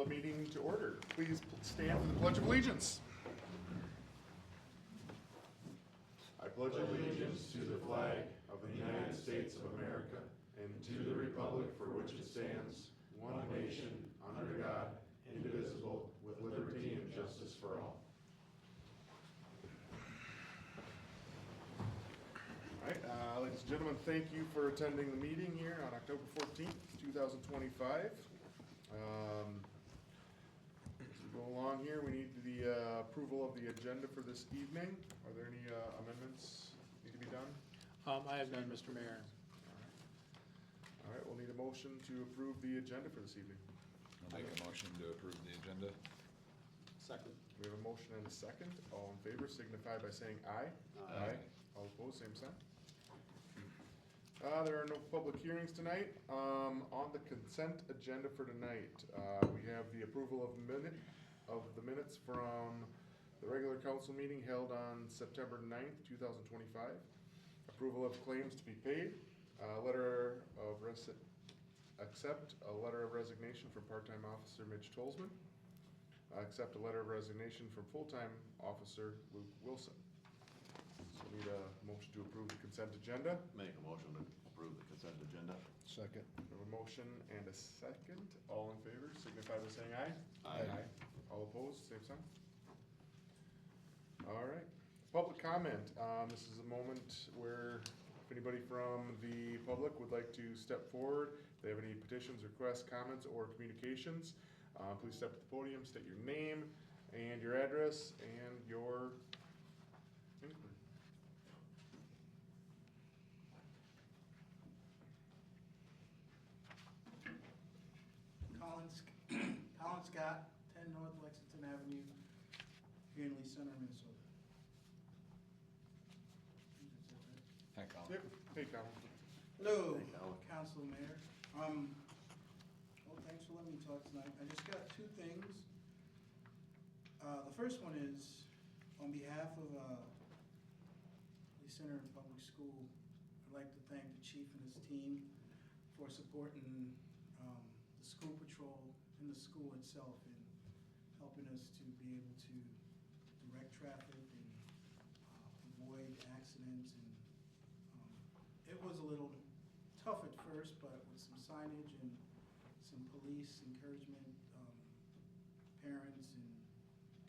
the meeting to order. Please stand for the Pledge of Allegiance. I pledge allegiance to the flag of the United States of America and to the republic for which it stands, one nation, under God, indivisible, with liberty and justice for all. All right, ladies and gentlemen, thank you for attending the meeting here on October 14th, 2025. As we go along here, we need the approval of the agenda for this evening. Are there any amendments need to be done? I have none, Mr. Mayor. All right, we'll need a motion to approve the agenda for this evening. I'll make a motion to approve the agenda. Second. We have a motion and a second. All in favor signify by saying aye. Aye. All opposed, same sign. There are no public hearings tonight. On the consent agenda for tonight, we have the approval of the minutes from the regular council meeting held on September 9th, 2025. Approval of claims to be paid. Accept a letter of resignation from part-time officer Mitch Tolzman. Accept a letter of resignation from full-time officer Luke Wilson. So we need a motion to approve the consent agenda. Make a motion to approve the consent agenda. Second. We have a motion and a second. All in favor signify by saying aye. Aye. All opposed, same sign. All right. Public comment. This is a moment where if anybody from the public would like to step forward, if they have any petitions, requests, comments, or communications, please step to the podium, state your name and your address and your inquiry. Colin Scott, 10 North Lexington Avenue, here in Lee Center, Minnesota. Hi, Colin. Yep. Hey, Colin. Hello, Hey, Colin. Council Mayor. Well, thanks for letting me talk tonight. I just got two things. The first one is, on behalf of Lee Center Public School, I'd like to thank the chief and his team for supporting the school patrol and the school itself in helping us to be able to direct traffic and avoid accidents. And it was a little tough at first, but with some signage and some police encouragement, parents and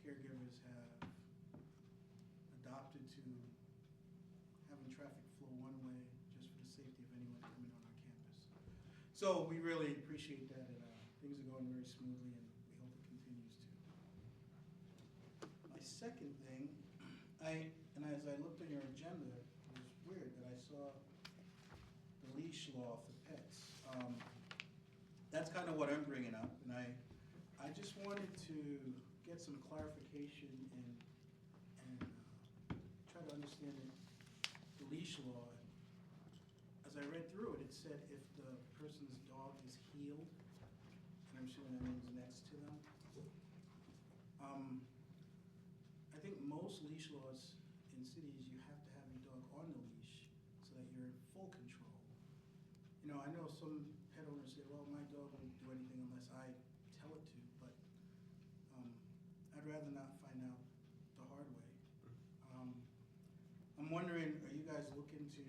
caregivers have adopted to having traffic flow one way just for the safety of anyone coming on our campus. So we really appreciate that, and things are going very smoothly, and we hope it continues to. My second thing, as I looked on your agenda, it was weird that I saw the leash law for pets. That's kind of what I'm bringing up, and I just wanted to get some clarification and try to understand the leash law. As I read through it, it said if the person's dog is healed, and I'm assuming that means next to them. I think most leash laws in cities, you have to have your dog on the leash so that you're in full control. You know, I know some pet owners say, well, my dog won't do anything unless I tell it to, but I'd rather not find out the hard way. I'm wondering, are you guys looking to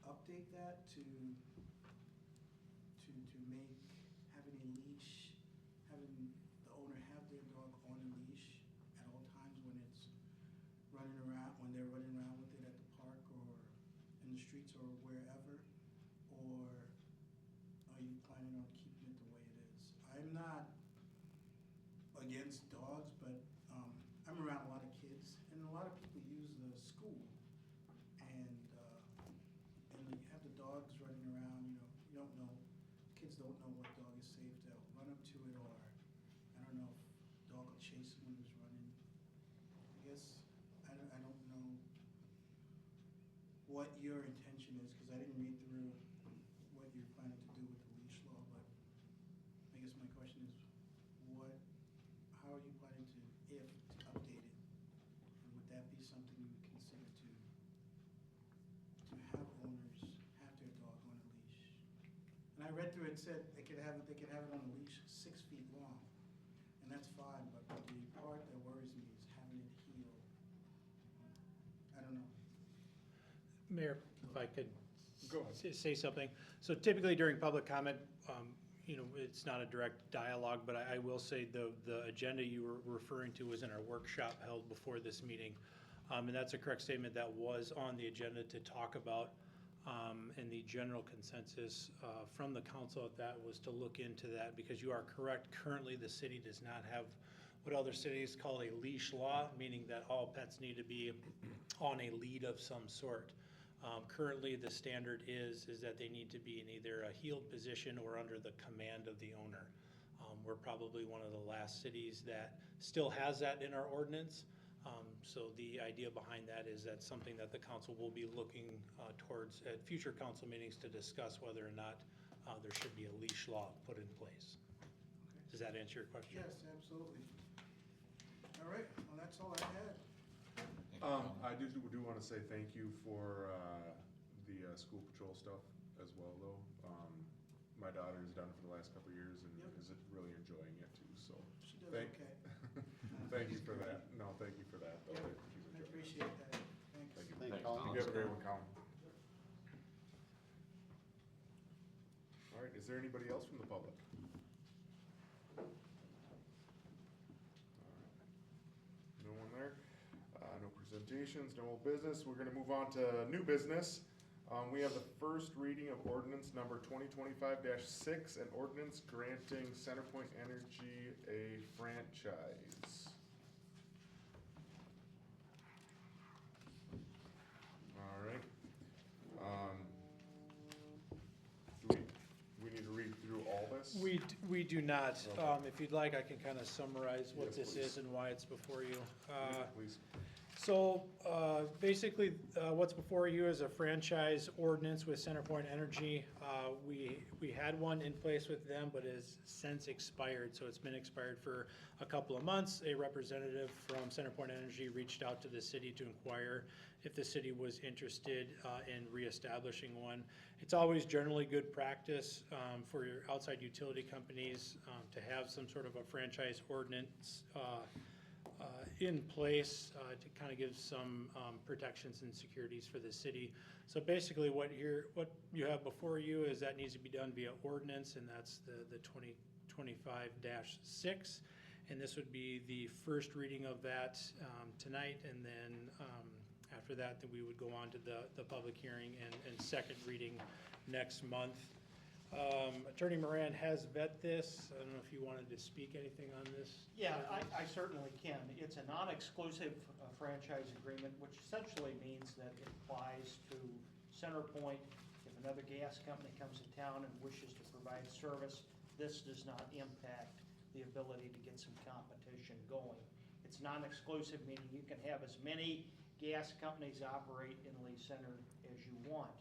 update that to make having a leash, having the owner have their dog on a leash at all times when it's running around, when they're running around with it at the park or in the streets or wherever? Or are you planning on keeping it the way it is? I'm not against dogs, but I'm around a lot of kids, and a lot of people use the school, and you have the dogs running around. You know, you don't know. Kids don't know what dog is safe to run up to it, or I don't know if the dog will chase someone who's running. I guess I don't know what your intention is, because I didn't read through what you're planning to do with the leash law. But I guess my question is, how are you planning to update it? And would that be something you would consider to have owners have their dog on a leash? And I read through it, said they could have it on a leash 6 feet long, and that's fine, but the part that worries me is having it heal. I don't know. Mayor, if I could Go ahead. say something. So typically during public comment, it's not a direct dialogue, but I will say the agenda you were referring to was in our workshop held before this meeting. And that's a correct statement. That was on the agenda to talk about. And the general consensus from the council at that was to look into that, because you are correct. Currently, the city does not have what other cities call a leash law, meaning that all pets need to be on a lead of some sort. Currently, the standard is that they need to be in either a heeled position or under the command of the owner. We're probably one of the last cities that still has that in our ordinance. So the idea behind that is that's something that the council will be looking towards at future council meetings to discuss whether or not there should be a leash law put in place. Okay. Does that answer your question? Yes, absolutely. All right, well, that's all I had. Thank you, I do want to say thank you for the school patrol stuff as well, though. My daughter has done it for the last couple of years and Yep. is really enjoying it too, so. She does Thank- okay. Thank you for that. No, thank you for that, though. Yep, that she's I enjoying it. appreciate that. Thanks. Thank you. Thanks, Colin. You have a great one, Colin. All right, is there anybody else from the public? All right. No one there? No presentations, no old business. We're gonna move on to new business. We have the first reading of ordinance number 2025-6, an ordinance granting CenterPoint Energy a franchise. All right. Do we need to read through all this? We do not. Okay. If you'd like, I can kind of summarize what Yes, this please. is and why it's before you. Please. So basically, what's before you is a franchise ordinance with CenterPoint Energy. We had one in place with them, but has since expired, so it's been expired for a couple of months. A representative from CenterPoint Energy reached out to the city to inquire if the city was interested in reestablishing one. It's always generally good practice for your outside utility companies to have some sort of a franchise ordinance in place to kind of give some protections and securities for the city. So basically what you have before you is that needs to be done via ordinance, and that's the 2025-6. And this would be the first reading of that tonight, and then after that, then we would go on to the public hearing and second reading next month. Attorney Moran has vet this. I don't know if you wanted to speak anything on this. Yeah, I certainly can. It's a non-exclusive franchise agreement, which essentially means that it applies to CenterPoint. If another gas company comes to town and wishes to provide service, this does not impact the ability to get some competition going. It's non-exclusive, meaning you can have as many gas companies operate in Lee Center as you want.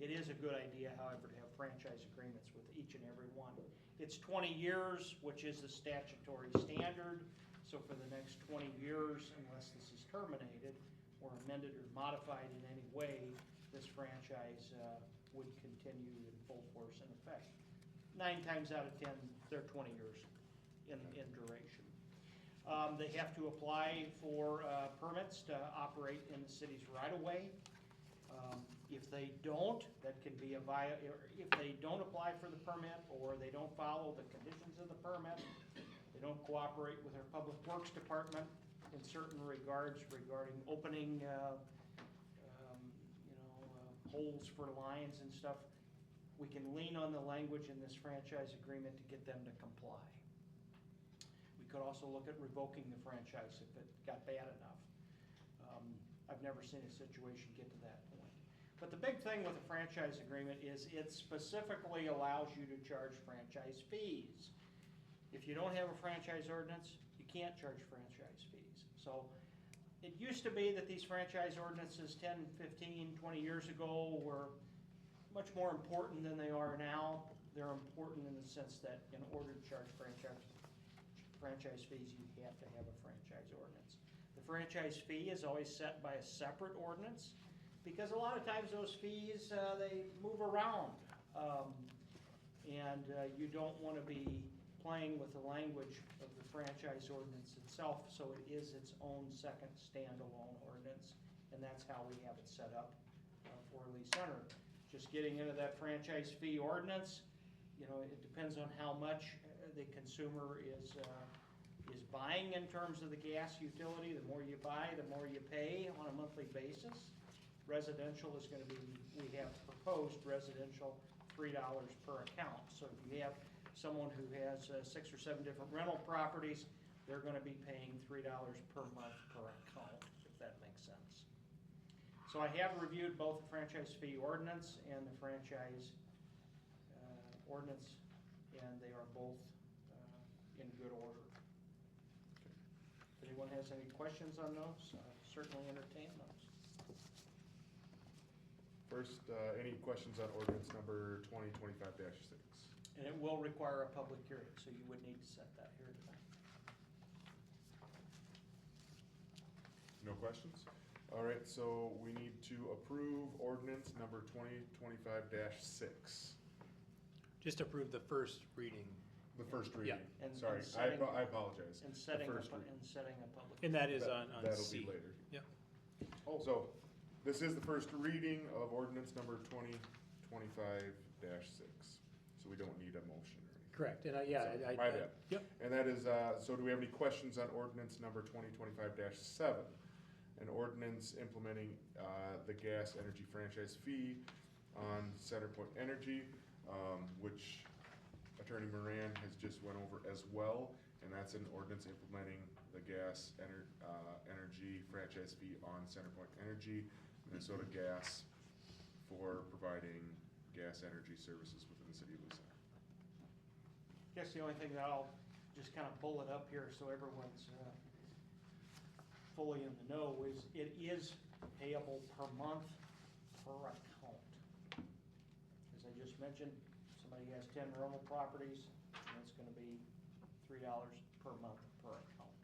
It is a good idea, however, to have franchise agreements with each and every one. It's 20 years, which is the statutory standard. So for the next 20 years, unless this is terminated or amended or modified in any way, this franchise would continue in full force and effect. 9 times out of 10, they're 20 years in duration. They have to apply for permits to operate in the city's right-of-way. If they don't, that can be if they don't apply for the permit, or they don't follow the conditions of the permit, they don't cooperate with our Public Works Department in certain regards regarding opening, holes for lines and stuff, we can lean on the language in this franchise agreement to get them to comply. We could also look at revoking the franchise if it got bad enough. I've never seen a situation get to that point. But the big thing with the franchise agreement is it specifically allows you to charge franchise fees. If you don't have a franchise ordinance, you can't charge franchise fees. So it used to be that these franchise ordinances 10, 15, 20 years ago were much more important than they are now. They're important in the sense that in order to charge franchise fees, you have to have a franchise ordinance. The franchise fee is always set by a separate ordinance, because a lot of times those fees, they move around. And you don't want to be playing with the language of the franchise ordinance itself, so it is its own second standalone ordinance, and that's how we have it set up for Lee Center. Just getting into that franchise fee ordinance, you know, it depends on how much the consumer is buying in terms of the gas utility. The more you buy, the more you pay on a monthly basis. Residential is gonna be, we have proposed residential $3 per account. So if you have someone who has 6 or 7 different rental properties, they're gonna be paying $3 per month per account, if that makes sense. So I have reviewed both the franchise fee ordinance and the franchise ordinance, and they are both in good order. If anyone has any questions on those, certainly entertain those. First, any questions on ordinance number 2025-6? And it will require a public hearing, so you would need to set that here tonight. No questions? All right, so we need to approve ordinance number 2025-6. Just approve the first reading, The first reading. And Sorry, setting- I apologize. And setting a, first reading. public. and that is That- on That'll C. be later. Yep. So, this is the first reading of ordinance number 2025-6. So we don't need a motion or anything. Correct, and So, my bad. Yep. And that is, so do we have any questions on ordinance number 2025-7? An ordinance implementing the gas energy franchise fee on CenterPoint Energy, which Attorney Moran has just went over as well. And that's an ordinance implementing the gas energy franchise fee on CenterPoint Energy, Minnesota Gas, for providing gas energy services within the city of Lee Center. Guess the only thing that I'll just kind of bullet up here so everyone's fully in the know is it is payable per month per account. As I just mentioned, somebody has 10 rental properties, and it's gonna be $3 per month per account.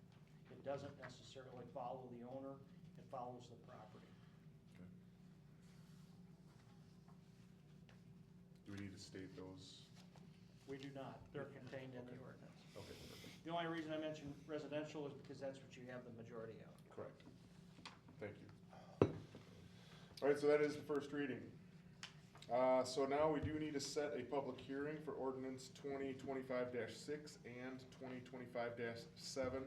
It doesn't necessarily follow the owner, it follows the property. Okay. Do we need to state those? We do not, they're contained in the ordinance. Okay, perfect. The only reason I mentioned residential is because that's what you have the majority of. Correct. Thank you. All right, so that is the first reading. So now we do need to set a public hearing for ordinance 2025-6 and 2025-7.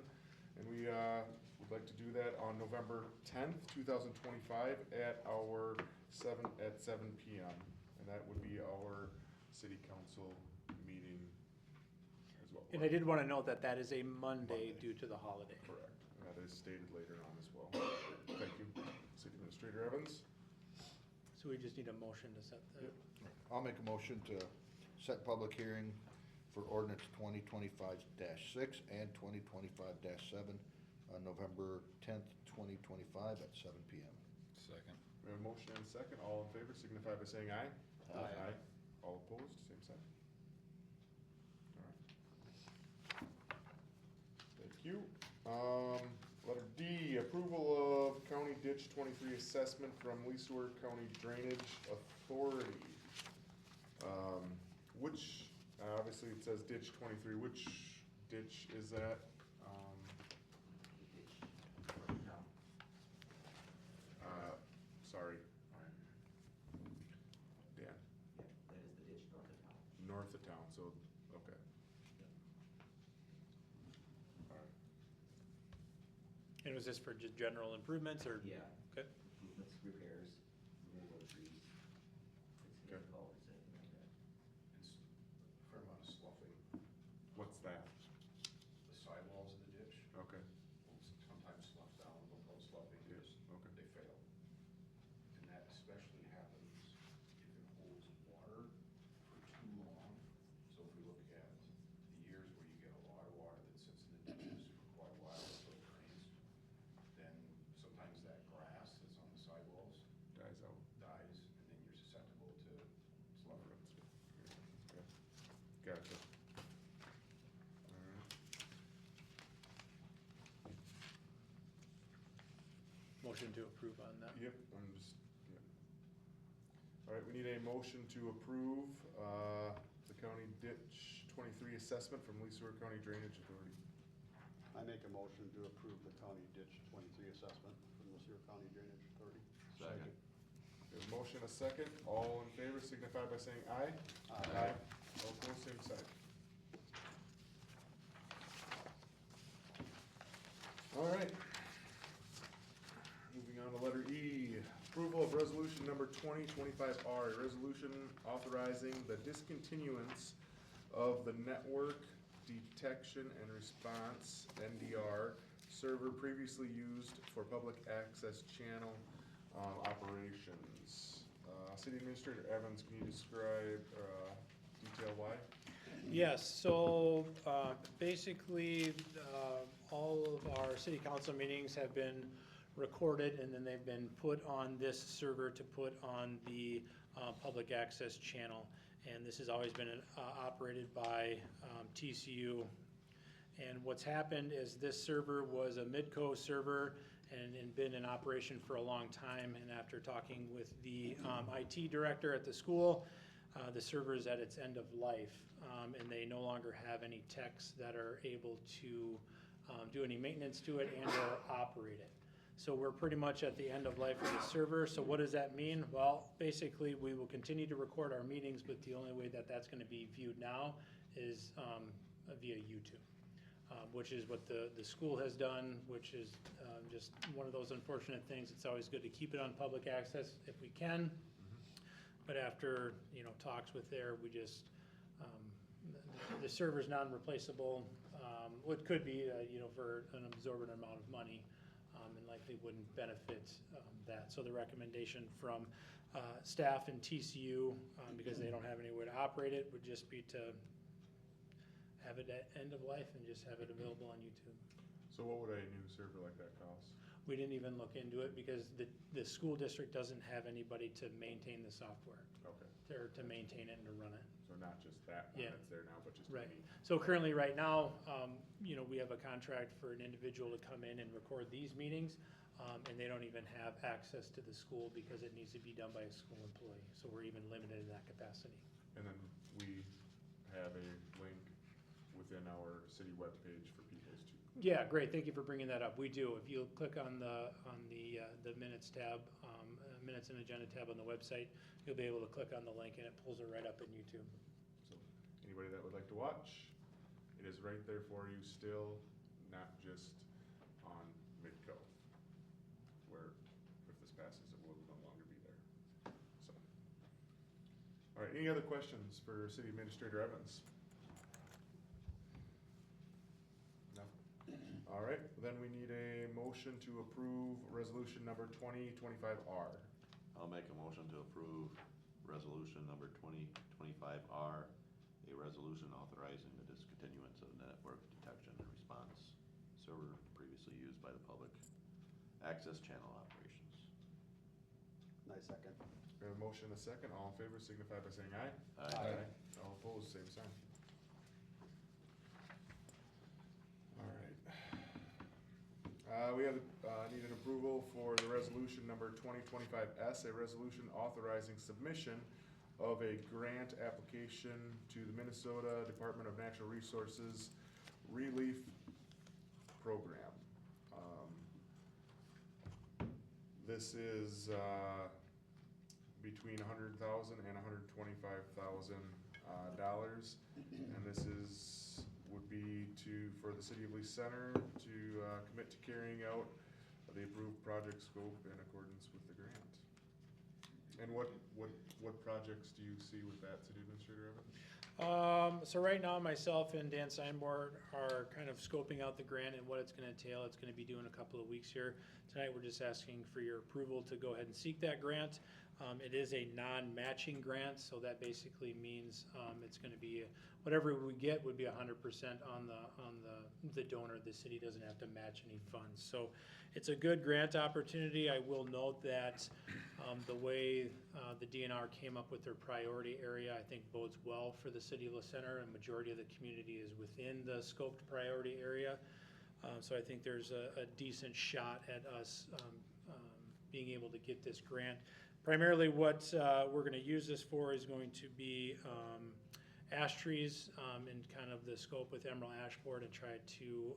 And we would like to do that on November 10th, 2025 at 7 p.m. And that would be our city council meeting as well. And I did want to note that that is a Monday due to the holiday. Correct, and that is stated later on as well. Thank you, City Administrator Evans. So we just need a motion to set the. Yep. I'll make a motion to set public hearing for ordinance 2025-6 and 2025-7 on November 10th, 2025 at 7 p.m. Second. We have a motion and a second. All in favor signify by saying aye. Aye. All opposed, same sign. All right. Thank you. Letter D, approval of County Ditch 23 assessment from Leesburg County Drainage Authority. Which, obviously it says ditch 23, which ditch is that? Sorry. Dan? Yeah, that is the ditch north of town. North of town, so, okay. Alright, And was this for just general improvements or? Yeah. Okay. Improvements, repairs, removal of trees. It's Okay. culverts, anything like that. It's a fair amount of sloughing. what's that? The sidewalls of the ditch Okay, will sometimes slough down, they'll call sloughing, Yes, because okay. they fail. And that especially happens if it holds water for too long. So if we look at the years where you get a lot of water that sits in the ditches for quite a while until it rains, then sometimes that grass that's on the sidewalls dies out. dies, and then you're susceptible to sloughing. Okay. Gotcha. Alright, Motion to approve on that. yep, I'm just, yep. Alright, we need a motion to approve, the County Ditch 23 assessment from Lee Sewer County Drainage Authority. I make a motion to approve the county ditch 23 assessment from the Sewer County Drainage Authority. Second. There's a motion, a second. All in favor signify by saying aye. Aye. All opposed, same sign. All right. Moving on to letter E, approval of resolution number 2025R, a resolution authorizing the discontinuance of the network detection and response, NDR, server previously used for public access channel operations. City Administrator Evans, can you describe, detail why? Yes, so basically, all of our city council meetings have been recorded and then they've been put on this server to put on the public access channel. And this has always been operated by TCU. And what's happened is this server was a Midco server and been in operation for a long time. And after talking with the IT director at the school, the server is at its end of life. And they no longer have any techs that are able to do any maintenance to it and or operate it. So we're pretty much at the end of life of the server. So what does that mean? Well, basically we will continue to record our meetings, but the only way that that's going to be viewed now is via YouTube. Which is what the school has done, which is just one of those unfortunate things. It's always good to keep it on public access if we can. But after, talks with there, we just, the server's non-replaceable. What could be, for an absorbent amount of money, and likely wouldn't benefit that. So the recommendation from staff and TCU, because they don't have any way to operate it, would just be to have it at end of life and just have it available on YouTube. So what would a new server like that cost? We didn't even look into it because the school district doesn't have anybody to maintain the software, Okay, or to maintain it and to run it. so not just that one Yeah. that's there now, but just Right. any. So currently, right now, we have a contract for an individual to come in and record these meetings, and they don't even have access to the school because it needs to be done by a school employee. So we're even limited in that capacity. And then we have a link within our city webpage for people to. Yeah, great, thank you for bringing that up. We do. If you click on the minutes tab, minutes and agenda tab on the website, you'll be able to click on the link and it pulls it right up in YouTube. So anybody that would like to watch, it is right there for you still, not just on Midco, where if this passes, it will no longer be there. So, all right, any other questions for City Administrator Evans? No? All right, then we need a motion to approve resolution number 2025R. I'll make a motion to approve resolution number 2025R, a resolution authorizing the discontinuance of network detection and response server previously used by the public access channel operations. Nice second. We have a motion, a second. All in favor signify by saying aye. Aye. All opposed, same sign. All right. We have, need an approval for the resolution number 2025S, a resolution authorizing submission of a grant application to the Minnesota Department of Natural Resources Relief Program. This is between $100,000 and $125,000, and this would be for the City of Lee Center to commit to carrying out the approved project scope in accordance with the grant. And what projects do you see with that, City Administrator Evans? So right now, myself and Dan Seinborn are kind of scoping out the grant and what it's gonna entail. It's gonna be due in a couple of weeks here. Tonight, we're just asking for your approval to go ahead and seek that grant. It is a non-matching grant, so that basically means it's gonna be, whatever we get would be 100% on the donor. The city doesn't have to match any funds. So it's a good grant opportunity. I will note that the way the DNR came up with their priority area, I think bodes well for the city of La Center, and majority of the community is within the scoped priority area. So I think there's a decent shot at us being able to get this grant. Primarily what we're going to use this for is going to be ash trees in kind of the scope with emerald ash board and try to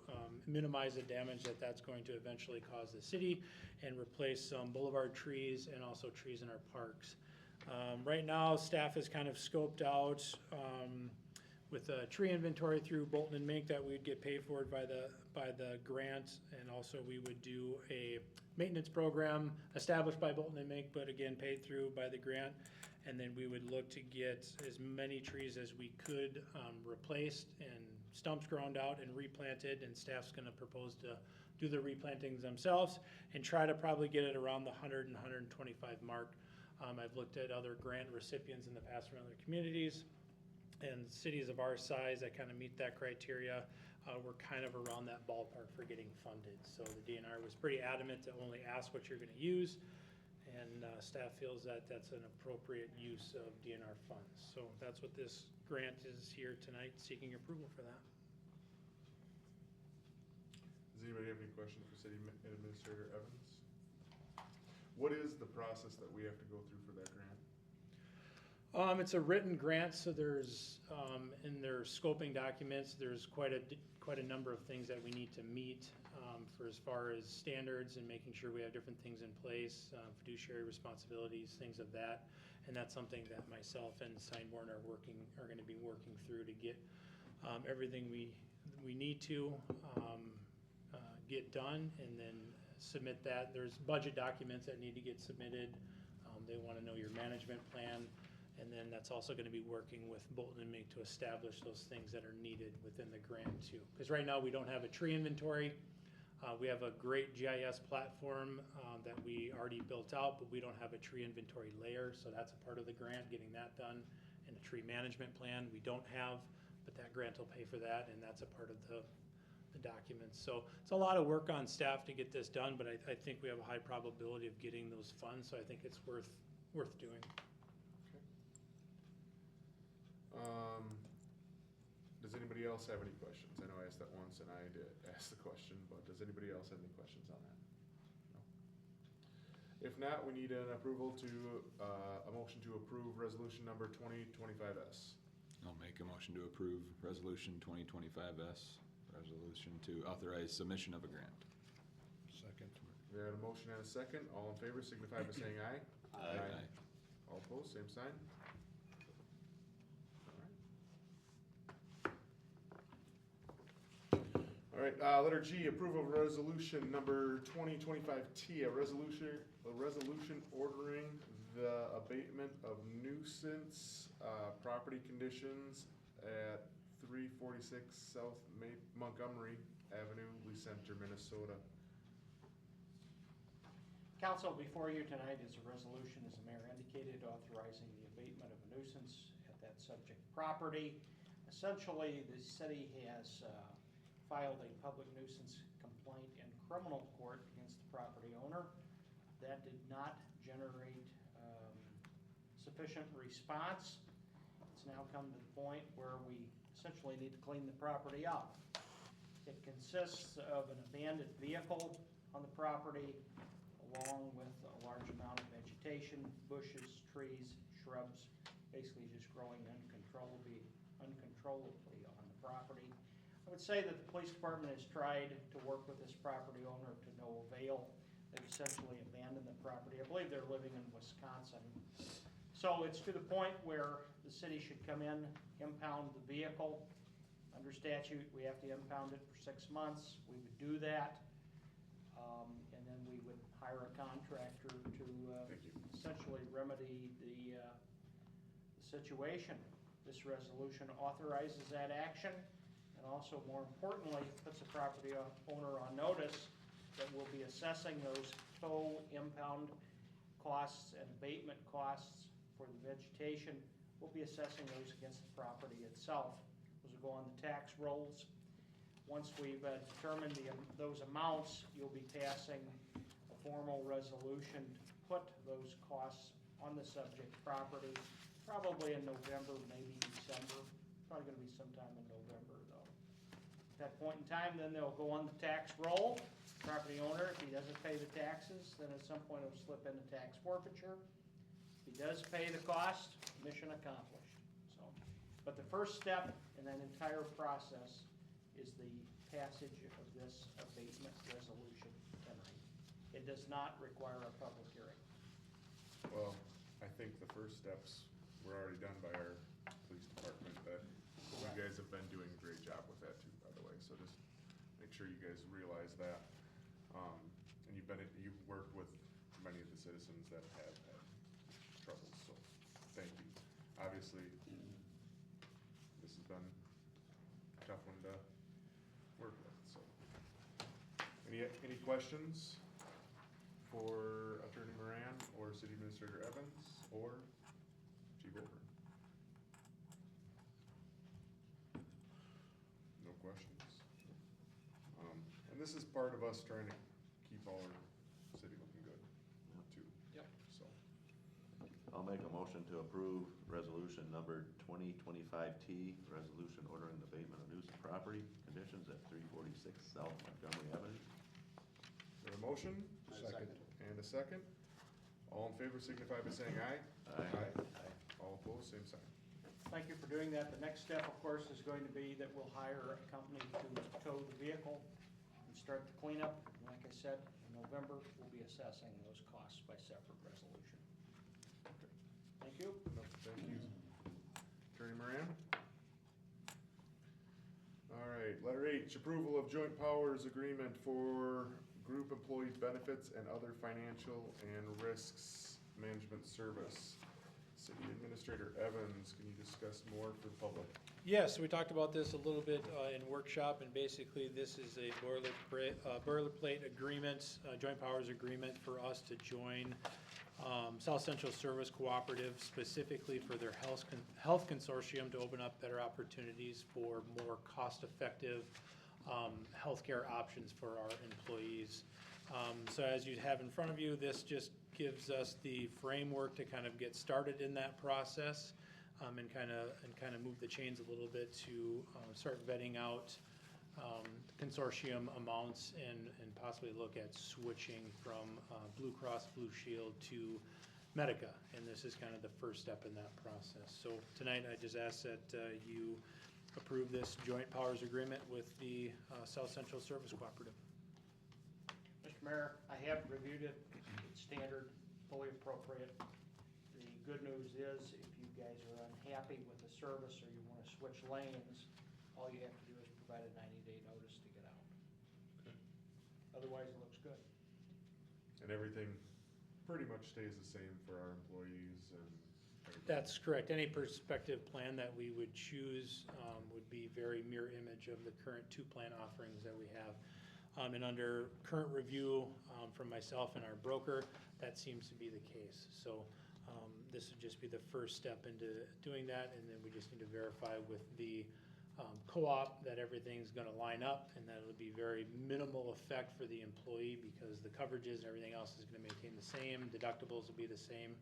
minimize the damage that that's going to eventually cause the city and replace some boulevard trees and also trees in our parks. Right now, staff is kind of scoped out with a tree inventory through Bolton and Mink that we'd get paid for by the grant, and also we would do a maintenance program established by Bolton and Mink, but again paid through by the grant. And then we would look to get as many trees as we could replaced and stumps ground out and replanted, and staff's gonna propose to do the replantings themselves and try to probably get it around the 100 and 125 mark. I've looked at other grant recipients in the past from other communities, and cities of our size that kind of meet that criteria, we're kind of around that ballpark for getting funded. So the DNR was pretty adamant to only ask what you're gonna use, and staff feels that that's an appropriate use of DNR funds. So that's what this grant is here tonight, seeking approval for that. Does anybody have any questions for City Administrator Evans? What is the process that we have to go through for that grant? It's a written grant, so there's, in their scoping documents, there's quite a number of things that we need to meet for as far as standards and making sure we have different things in place, fiduciary responsibilities, things of that. And that's something that myself and Steinborn are gonna be working through to get everything we need to get done, and then submit that. There's budget documents that need to get submitted. They wanna know your management plan. And then that's also gonna be working with Bolton and Mink to establish those things that are needed within the grant too. Because right now we don't have a tree inventory. We have a great GIS platform that we already built out, but we don't have a tree inventory layer. So that's a part of the grant, getting that done. And a tree management plan we don't have, but that grant will pay for that, and that's a part of the documents. So it's a lot of work on staff to get this done, but I think we have a high probability of getting those funds, so I think it's worth doing. Does anybody else have any questions? I know I asked that once and I did ask the question, but does anybody else have any questions on that? No? If not, we need an approval to, a motion to approve resolution number 2025S. I'll make a motion to approve resolution 2025S, resolution to authorize submission of a grant. Second. We have a motion and a second. All in favor signify by saying aye. Aye. All opposed, same sign. All right, letter G, approval of resolution number 2025T, a resolution ordering the abatement of nuisance property conditions at 346 South Montgomery Avenue, Lee Center, Minnesota. Council, before you tonight is a resolution, as the mayor indicated, authorizing the abatement of a nuisance at that subject property. Essentially, the city has filed a public nuisance complaint in criminal court against the property owner. That did not generate sufficient response. It's now come to the point where we essentially need to clean the property up. It consists of an abandoned vehicle on the property, along with a large amount of vegetation, bushes, trees, shrubs, basically just growing uncontrollably on the property. I would say that the police department has tried to work with this property owner to no avail. They've essentially abandoned the property. I believe they're living in Wisconsin. So it's to the point where the city should come in, impound the vehicle. Under statute, we have to impound it for 6 months. We would do that. And then we would hire a contractor to essentially remedy the situation. This resolution authorizes that action, and also, more importantly, puts the property owner on notice that we'll be assessing those tow, impound costs and abatement costs for the vegetation. We'll be assessing those against the property itself. Those will go on the tax rolls. Once we've determined those amounts, you'll be passing a formal resolution to put those costs on the subject property, probably in November, maybe December. Probably gonna be sometime in November though. At that point in time, then they'll go on the tax roll. Property owner, if he doesn't pay the taxes, then at some point it'll slip into tax forfeiture. If he does pay the cost, mission accomplished. So But the first step in that entire process is the passage of this abatement resolution tonight. It does not require a public hearing. Well, I think the first steps were already done by our police department, that you guys have been doing a great job with that too, by the way, so just make sure you guys realize that. And you've worked with many of the citizens that have had troubles, so thank you. Obviously, this has been a tough one to work with, so. Any questions for Attorney Moran or City Administrator Evans or Chief Over? No questions? And this is part of us trying to keep our city looking good, too. Yep. So, I'll make a motion to approve resolution number 2025T, resolution ordering the abatement of nuisance property conditions at 346 South Montgomery Avenue. we have a motion Second. and a second. All in favor signify by saying aye. Aye. All opposed, same sign. Thank you for doing that. The next step, of course, is going to be that we'll hire a company to tow the vehicle and start the cleanup. And like I said, in November, we'll be assessing those costs by separate resolution. Thank you. No, thank you. Attorney Moran? All right, letter H, approval of joint powers agreement for group employee benefits and other financial and risks management service. City Administrator Evans, can you discuss more for the public? Yes, we talked about this a little bit in workshop, and basically this is a boilerplate agreement, joint powers agreement for us to join South Central Service Cooperative specifically for their health consortium to open up better opportunities for more cost-effective healthcare options for our employees. So as you have in front of you, this just gives us the framework to kind of get started in that process, and kind of move the chains a little bit to start vetting out consortium amounts and possibly look at switching from Blue Cross Blue Shield to Medica. And this is kind of the first step in that process. So tonight I just ask that you approve this joint powers agreement with the South Central Service Cooperative. Mr. Mayor, I have reviewed it. It's standard, fully appropriate. The good news is if you guys are unhappy with the service or you want to switch lanes, all you have to do is provide a 90-day notice to get out. Okay. Otherwise, it looks good. And everything pretty much stays the same for our employees and everything? That's correct. Any prospective plan that we would choose would be very mirror image of the current two plan offerings that we have. And under current review from myself and our broker, that seems to be the case. So this would just be the first step into doing that, and then we just need to verify with the co-op that everything's going to line up and that it'll be very minimal effect for the employee because the coverages and everything else is going to maintain the same, deductibles will be the same,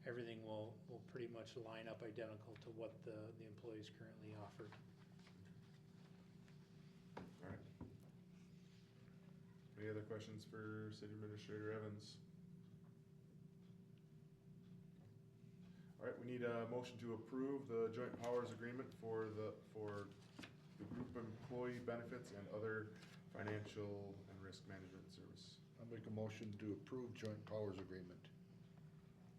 everything will pretty much line up identical to what the employees currently offer. All right. Any other questions for City Administrator Evans? All right, we need a motion to approve the joint powers agreement for the group employee benefits and other financial and risk management service. I'll make a motion to approve joint powers agreement.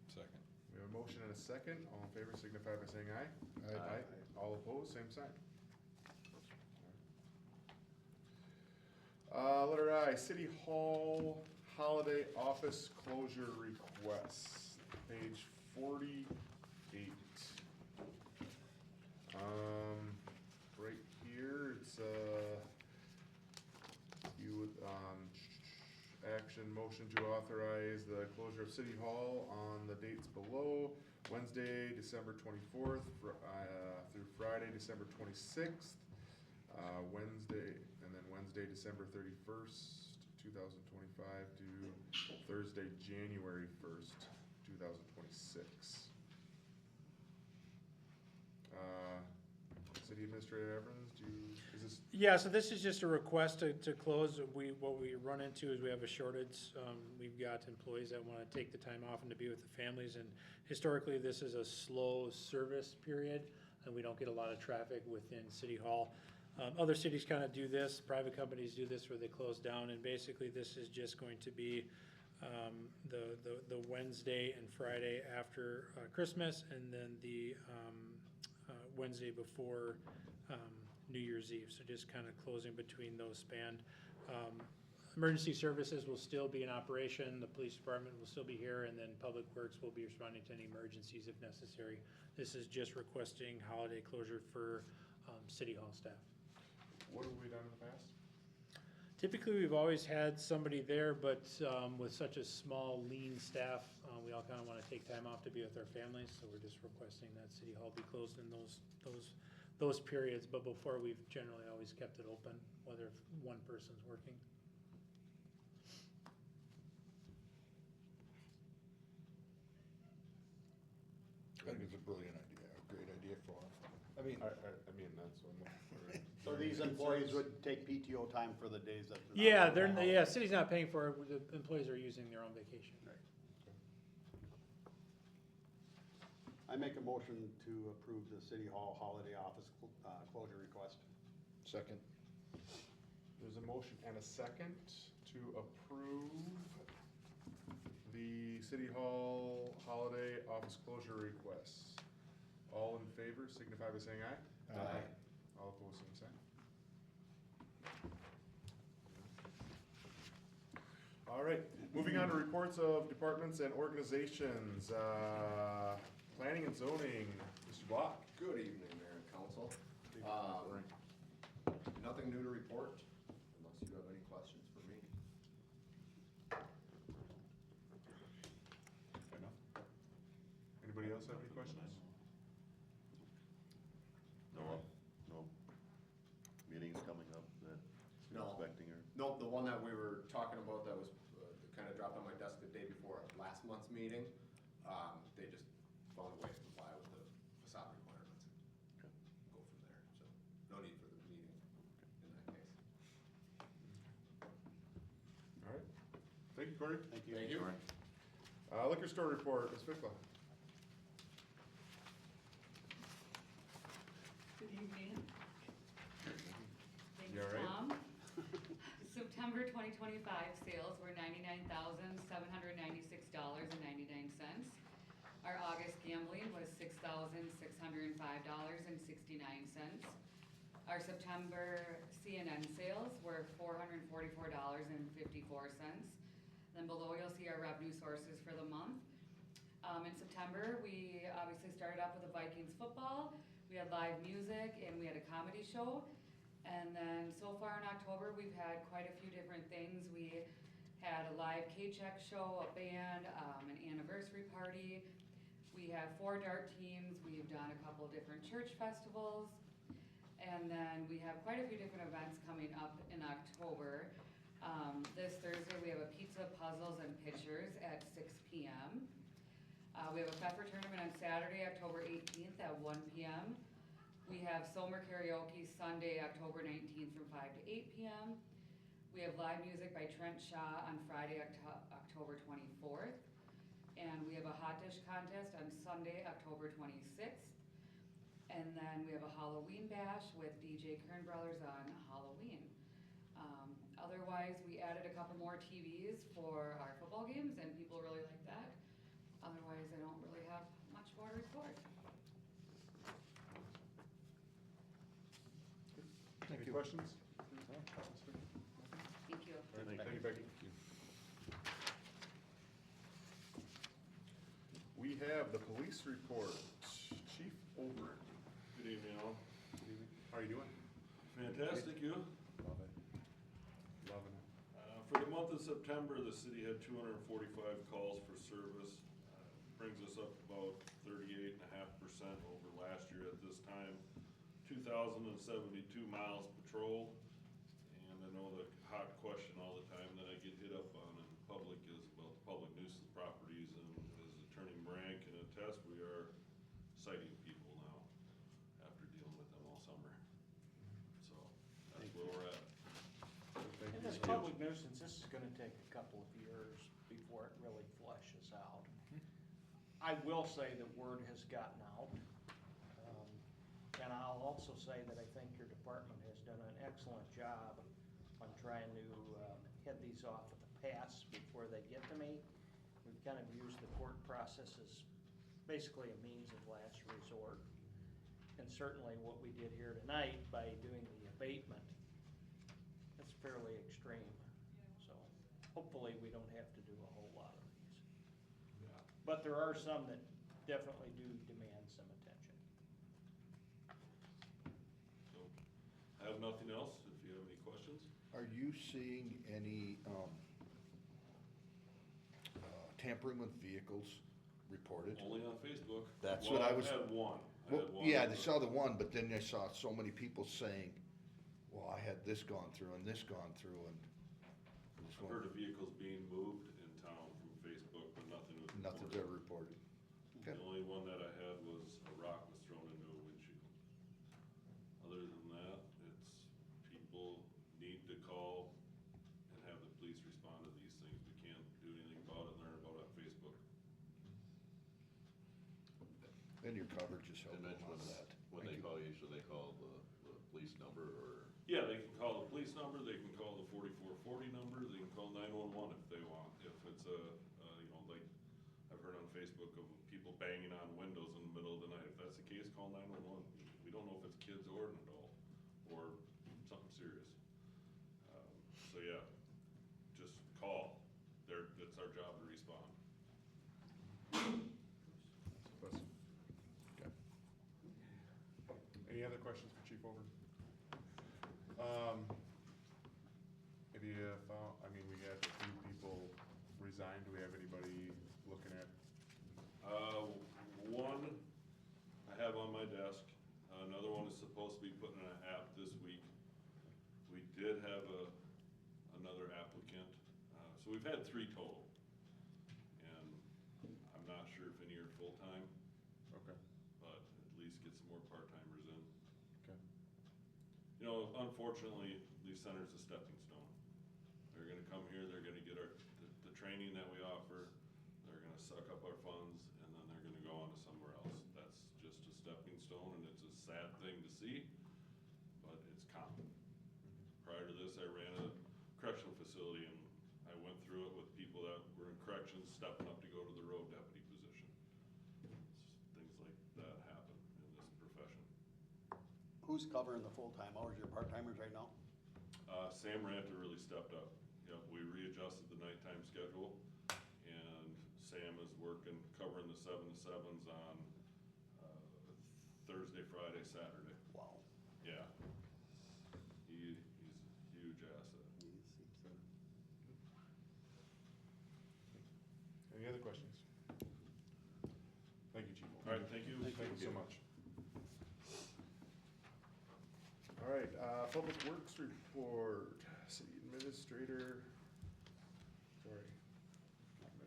Second. We have a motion and a second. All in favor signify by saying aye. Aye. All opposed, same sign. Letter I, City Hall Holiday Office Closure Requests, page 48. Right here, it's, action motion to authorize the closure of City Hall on the dates below, Wednesday, December 24th, through Friday, December 26th, Wednesday, December 31st, 2025 to Thursday, January 1st, 2026. City Administrator Evans, is this? Yeah, so this is just a request to close. What we run into is we have a shortage. We've got employees that want to take the time off and to be with the families, and historically, this is a slow service period. and we don't get a lot of traffic within City Hall. Other cities kind of do this, private companies do this where they close down, and basically this is just going to be the Wednesday and Friday after Christmas, and then the Wednesday before New Year's Eve, so just kind of closing between those span. Emergency services will still be in operation, the police department will still be here, and then Public Works will be responding to any emergencies if necessary. This is just requesting holiday closure for City Hall staff. What have we done in the past? Typically, we've always had somebody there, but with such a small, lean staff, we all kind of want to take time off to be with our families, so we're just requesting that City Hall be closed in those periods, but before, we've generally always kept it open, whether one person's working. I think it's a brilliant idea, a great idea for them. I mean, I mean, that's what I'm looking for. So these employees would take PTO time for the days that they're not. Yeah, working. city's not paying for it, the employees are using their own vacation. Right. I make a motion to approve the City Hall holiday office closure request. second, There's a motion and a second to approve the City Hall holiday office closure requests. All in favor signify by saying aye. Aye. All opposed, same sign. All right, moving on to reports of departments and organizations. Planning and zoning, Mr. Block. Good evening, Mayor and Council. Nothing new to report, unless you have any questions for me. Fair enough. Anybody else have any questions? No meetings coming up that you're No. expecting or? No, the one that we were talking about that was kind of dropped on my desk the day before last month's meeting, they just found a way to comply with the facade requirements. Okay. Go from there, so no need for the meeting in that case. All right, thank you, Corey. Thank you. Thank you. Liquor store report, Ms. Fickla. Good evening. Thanks, You all right? Tom. September 2025 sales were $99,796.99. Our August gambling was $6,605.69. Our September CNN sales were $444.54. Then below you'll see our revenue sources for the month. In September, we obviously started off with the Vikings football. We had live music and we had a comedy show. And then so far in October, we've had quite a few different things. We had a live K-check show, a band, an anniversary party. We have 4 dart teams. We've done a couple of different church festivals. And then we have quite a few different events coming up in October. This Thursday, we have a pizza, puzzles, and pictures at 6 p.m. We have a pepper tournament on Saturday, October 18th at 1 p.m. We have Somer Karaoke Sunday, October 19th from 5 to 8 p.m. We have live music by Trent Shaw on Friday, October 24th. And we have a hot dish contest on Sunday, October 26th. And then we have a Halloween bash with DJ Kern Brothers on Halloween. Otherwise, we added a couple more TVs for our football games and people really like that. Otherwise, I don't really have much more to report. Any questions? Thank you. All right, thank you, Becky. We have the police report. Chief Over. Good evening, all. Good evening. How are you doing? Fantastic, you? Love it. Loving it. For the month of September, the city had 245 calls for service. Brings us up about 38.5% over last year at this time. 2,072 miles patrolled. And I know the hot question all the time that I get hit up on in public is about the public nuisance properties, and as Attorney Moran can attest, we are citing people now after dealing with them all summer. So that's where we're at. Thank And you. this public nuisance, this is gonna take a couple of years before it really flushes out. I will say that word has gotten out. And I'll also say that I think your department has done an excellent job on trying to head these off at the pass before they get to me. We've kind of used the court process as basically a means of last resort. And certainly what we did here tonight by doing the abatement, that's fairly extreme. So hopefully we don't have to do a whole lot of these. Yeah. But there are some that definitely do demand some attention. So, I have nothing else, if you have any questions. Are you seeing any tampering with vehicles reported? Only on Facebook. That's Well, what I I've was- had one. Well, yeah, I saw the one, but then I saw so many people saying, well, I had this gone through and this gone through, and I just I've heard of vehicles being moved in town from Facebook, but nothing was reported. nothing's ever reported. Okay. The only one that I had was a rock was thrown into a windshield. Other than that, it's people need to call and have the police respond to these things. We can't do anything about it, learn about it on Facebook. And your coverage is And helpful Mitch, on that. when they call you, should they call the police number or? Yeah, they can call the police number, they can call the 4440 number, they can call 911 if they want. If it's like I've heard on Facebook of people banging on windows in the middle of the night. If that's the case, call 911. We don't know if it's kids or an adult or something serious. So yeah, just call. It's our job to respond. Okay. Any other questions for Chief Overton? Have you found, we had a few people resign. Do we have anybody looking at? One I have on my desk. Another one is supposed to be putting in an app this week. We did have another applicant. So we've had 3 total. And I'm not sure if any are full-time, Okay. but at least get some more part-timers in. Okay. You know, unfortunately, Lee Center's a stepping stone. They're gonna come here, they're gonna get the training that we offer, they're gonna suck up our funds, and then they're gonna go on to somewhere else. That's just a stepping stone, and it's a sad thing to see, but it's common. Prior to this, I ran a correctional facility, and I went through it with people that were in corrections, stepping up to go to the road deputy position. Things like that happen in this profession. Who's covering the full-time hours, your part-timers right now? Sam Ranta really stepped up. Yep, we readjusted the nighttime schedule, and Sam is working, covering the 7 to 7s on Thursday, Friday, Saturday. Wow. Yeah. He's a huge asset. Any other questions? Thank you, Chief. All right, thank you. Thank you so much. All right, Public Works Report, City Administrator, sorry.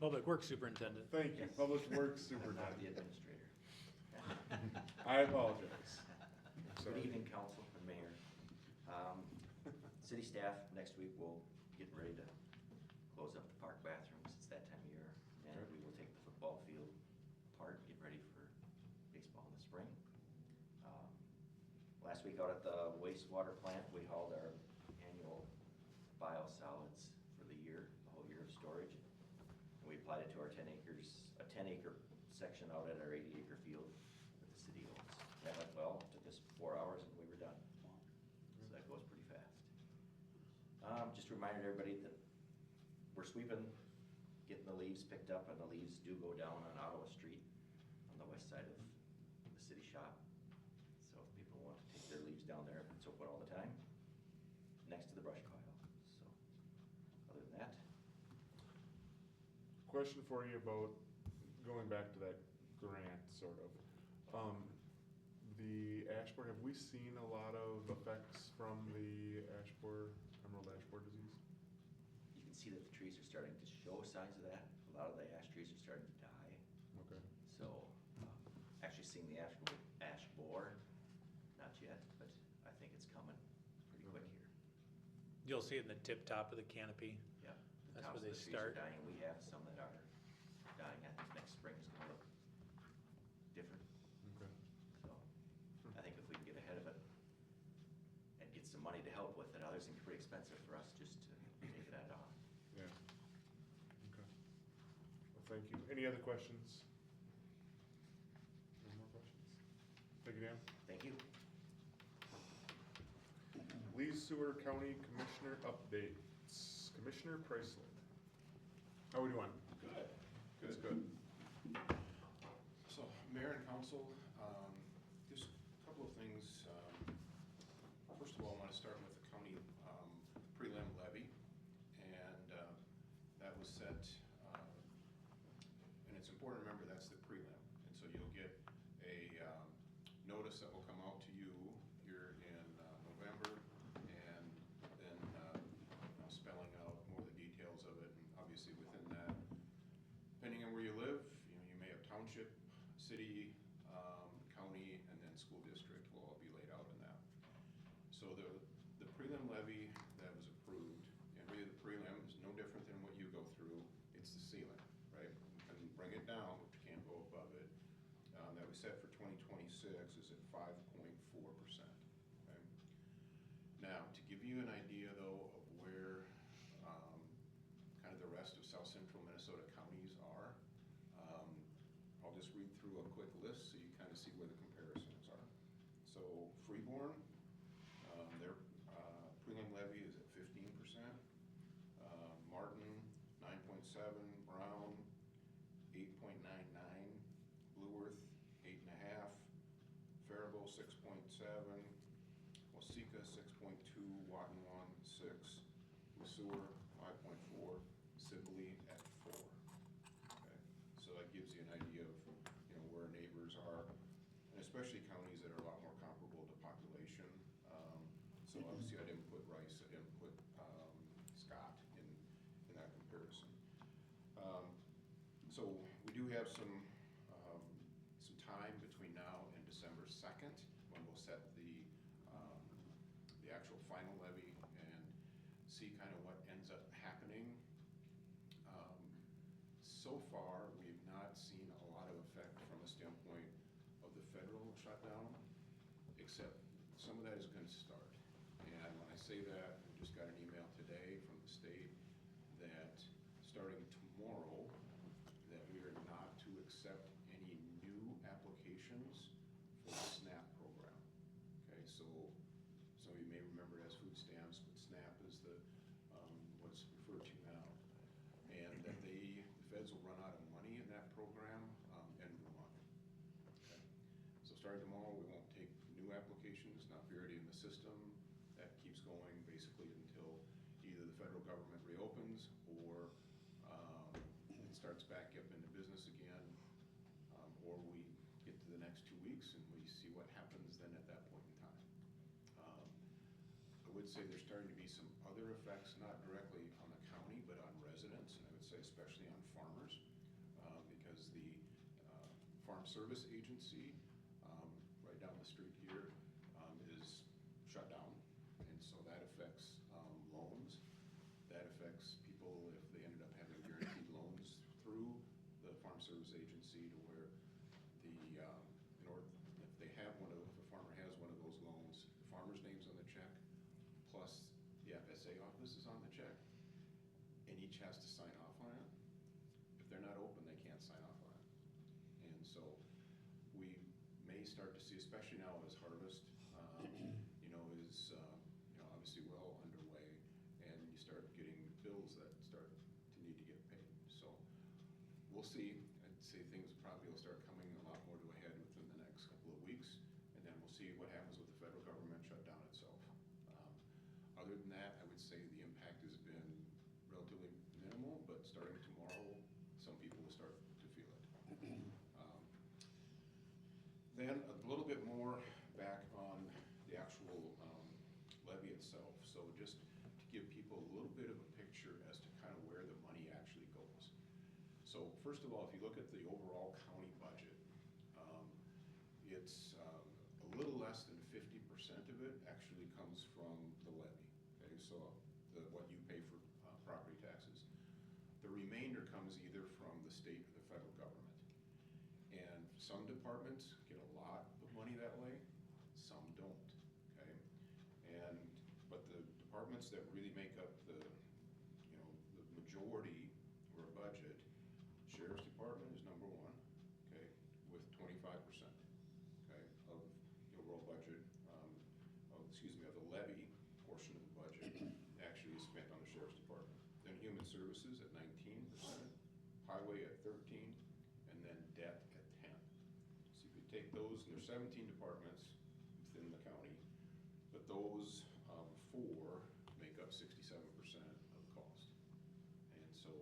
Public Works Superintendent. Thank you, Yes. Public Works I'm not the Superintendent. administrator. I apologize. Good Sorry. evening, council and mayor. City staff, next week we'll get ready to close up the park bathrooms. It's that time of year. And Okay. we will take the football field apart and get ready for baseball in the spring. Last week out at the wastewater plant, we hauled our annual biosolids for the year, the whole year of storage. And we applied it to our 10 acres, a 10-acre section out at our 80-acre field that the city owns. That went well, took us 4 hours and we were done. So that goes pretty fast. Just reminded everybody that we're sweeping, getting the leaves picked up, and the leaves do go down on Ottawa Street on the west side of the city shop. So if people want to take their leaves down there, it's open all the time, next to the brush pile. So, other than that, Question for you about, going back to that grant, sort of. The ash borer, have we seen a lot of effects from the emerald ash borer disease? you can see that the trees are starting to show signs of that. A lot of the ash trees are starting to die. Okay. So, actually seeing the ash borer, not yet, but I think it's coming pretty quick here. You'll see it in the tip top of the canopy. Yeah. The That's tops where of they the trees are start. dying. We have some that are dying. I think next spring's gonna look different. Okay. So, I think if we can get some money to help with it. Others think it's pretty expensive for us just to take that off. Yeah. Okay. Well, thank you. Any other questions? No more questions? Thank you, Dan. Thank you. Lee Sewer County Commissioner updates. Commissioner Chrysler. How we doing? Good. It's good. So, Mayor and Council, just a couple of things. First of all, I want to start with the county prelim levy, and that was set, and it's important to remember that's the prelim, and so you'll get a notice that will come out to you here in November, and then spelling out more of the details of it, and obviously within that, depending on where you live, you may have township, city, county, and then school district will all be laid out in that. So the prelim levy that was approved, and really the prelim is no different than what you go through. It's the ceiling, right? You can bring it down, but you can't go above it. That we set for 2026 is at 5.4%. Okay? Now, to give you an idea though of where kind of the rest of South Central Minnesota counties are, I'll just read through a quick list so you kind of see where the comparisons are. So Freeborn, their prelim levy is at 15%. Martin, 9.7. Brown, 8.99. Blue Earth, 8.5. Faribault, 6.7. Waseca, 6.2. Watonwan, 6. Lesueur, 5.4. Sibley at 4. Okay, so that gives you an idea of where neighbors are, and especially counties that are a lot more comparable to population. So obviously I didn't put Rice, I didn't put Scott in that comparison. So we do have some time between now and December 2nd when we'll set the actual final levy and see kind of what ends up happening. So far, we've not seen a lot of effect from a standpoint of the federal shutdown, except some of that is going to start. And when I say that, we just got an email today from the state that starting tomorrow, that we are not to accept any new applications for the SNAP program. Okay, so some of you may remember it as food stamps, but SNAP is the what's referred to now. And that the feds will run out of money in that program end of the month. Okay. So starting tomorrow, we won't take new applications, not be already in the system. That keeps going basically until either the federal government reopens or it starts back up into business again, or we get to the next 2 weeks and we see what happens then at that point in time. I would say there's starting to be some other effects, not directly on the county, but on residents, and I would say especially on farmers, because the Farm Service Agency right down the street here is shut down, and so that affects loans. That affects people if they ended up having guaranteed loans through the Farm Service Agency, to where the if they have if a farmer has one of those loans, the farmer's name's on the check, plus the FSA office is on the check, and each has to sign off on it. If they're not open, they can't sign off on it. And so we may start to see, especially now as harvest, is obviously well underway, and you start getting bills that start to need to get paid. So we'll see. I'd say things probably will start coming a lot more to a head within the next couple of weeks, and then we'll see what happens with the federal government shutdown itself. Other than that, I would say the impact has been relatively minimal, but starting tomorrow, some people will start to feel it. Then a little bit more back on the actual levy itself. So just to give people a little bit of a picture as to kind of where the money actually goes. So first of all, if you look at the overall county budget, it's a little less than 50% of it actually comes from the levy. Okay, so what you pay for property taxes. The remainder comes either from the state or the federal government. And some departments get a lot of money that way, some don't. Okay, and that really make up the, the majority of our budget, Sheriff's Department is number one, okay, with 25%, okay, of the overall budget, of the levy portion of the budget actually is spent on the Sheriff's Department. Then Human Services at 19%, Highway at 13%, and then debt at 10%. So if you take those, and there's 17 departments within the county, but those four make up 67% of the cost. And so,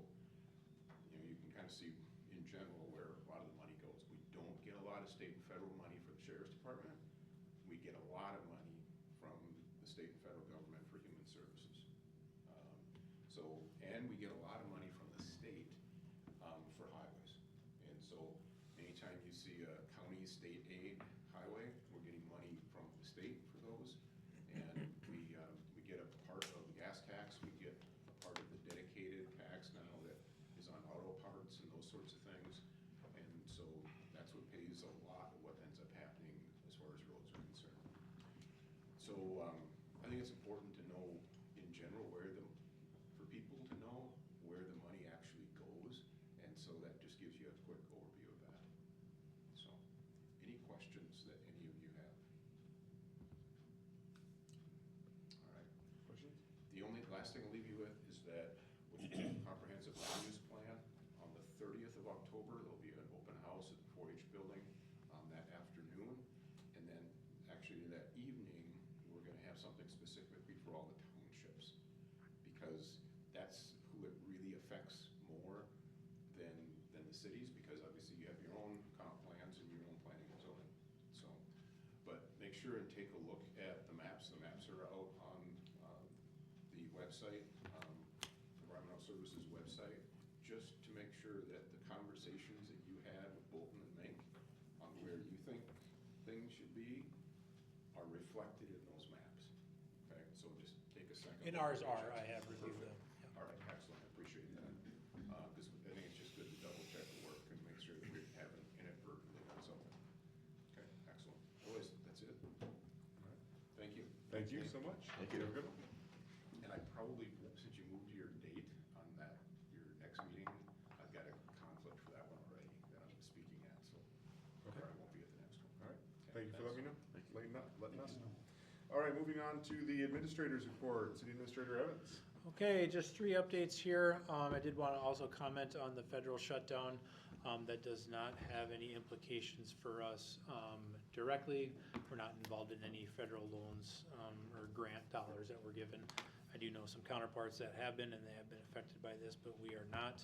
you can kind of see in general where a lot of the money goes. We don't get a lot of state and federal money for the Sheriff's Department. We get a lot of money from the state and federal government for Human Services. And we get a lot of money from the state for highways. And so anytime you see a county state aid highway, we're getting money from the state for those. And we get a part of the gas tax, we get a part of the dedicated tax now that is on auto parts and those sorts of things. And so that's what pays a lot of what ends up happening as far as roads are concerned. So I think it's important to know in general for people to know where the money actually goes. And so that just gives you a quick overview of that. So any questions that any of you have? All right. Questions? The only last thing I'll leave you with is that with the comprehensive land use plan, on the 30th of October, there'll be an open house at the 4-H building that afternoon. And then actually that evening, we're gonna have something specifically for all the townships, because that's who it really affects more than the cities, because obviously you have your own comp plans and your own planning and zoning. So, but make sure and take a look at the maps. The maps are out on the website, Environmental Services website, just to make sure that the conversations that you had with Bolton and Mink on where you think things should be are reflected in those maps. Okay, so just take a second. And ours are, I have reviewed them. Perfect. All right, excellent, I appreciate that. Because I think it's just good to double check the work and make sure that we haven't inadvertently done something. Okay, excellent. Otherwise, that's it. All right. Thank you. Thank you so much. Thank you. Have a good one. And I probably, since you moved to your date on that, your next meeting, I've got a conflict for that one already that I'm speaking at, so I won't be at the next one. All right. Okay, Thank you for letting me know. thanks. Letting us know. All right, moving on to the administrator's report. City Administrator Evans. Okay, just 3 updates here. I did want to also comment on the federal shutdown. That does not have any implications for us directly. We're not involved in any federal loans or grant dollars that were given. I do know some counterparts that have been, and they have been affected by this, but we are not.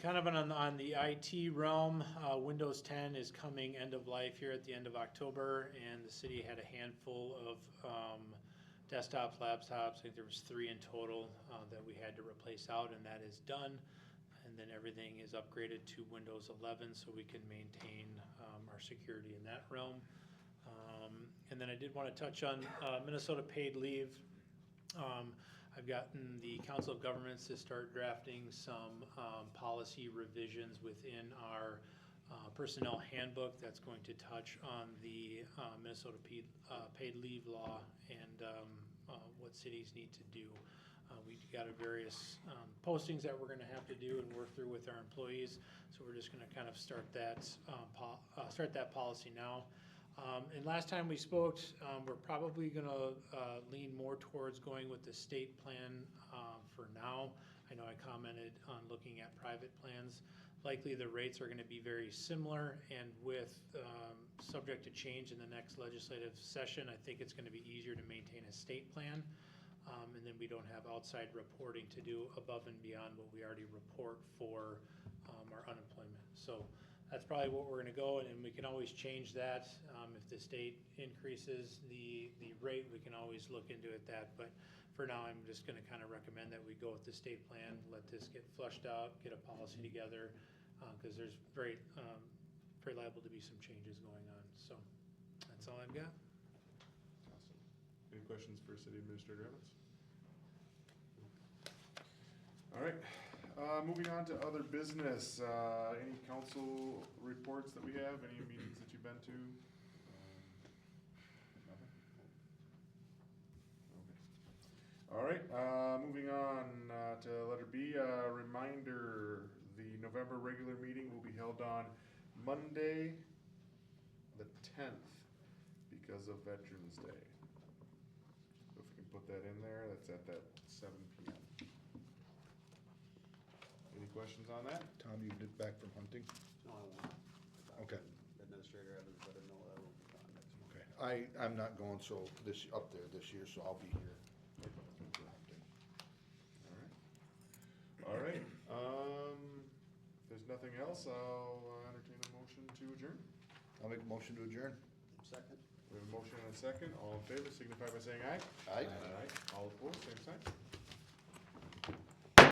Kind of on the IT realm, Windows 10 is coming end of life here at the end of October, and the city had a handful of desktops, laptops. I think there was 3 in total that we had to replace out, and that is done. And then everything is upgraded to Windows 11 so we can maintain our security in that realm. And then I did want to touch on Minnesota paid leave. I've gotten the Council of Governments to start drafting some policy revisions within our personnel handbook that's going to touch on the Minnesota paid leave law and what cities need to do. We got various postings that we're going to have to do and work through with our employees, so we're just going to kind of start that policy now. And last time we spoke, we're probably going to lean more towards going with the state plan for now. I know I commented on looking at private plans. Likely the rates are going to be very similar, and with subject to change in the next legislative session, I think it's going to be easier to maintain a state plan. And then we don't have outside reporting to do above and beyond what we already report for our unemployment. So that's probably what we're gonna go, and we can always change that. If the state increases the rate, we can always look into it but for now, I'm just gonna kind of recommend that we go with the state plan, let this get flushed out, get a policy together, because there's very liable to be some changes going on. So that's all I've got. Awesome. Any questions for City Administrator Evans? All right, moving on to other business. Any council reports that we have? Any meetings that you've been to? Nothing? Okay. All right, moving on to letter B, reminder, the November regular meeting will be held on Monday, the 10th, because of Veterans Day. So if we can put that in there, that's at that 7 PM. Any questions on that? Tom, you did back from hunting? No, I won't. Okay. Administrator Evans let him know that I will be gone next month. Okay, I'm not going up there this year, so I'll be here. All right, if there's nothing else, I'll entertain a motion to adjourn. I'll make a motion to adjourn. Second? We have a motion and a second. All in favor signify by saying aye. Aye. All opposed, same sign.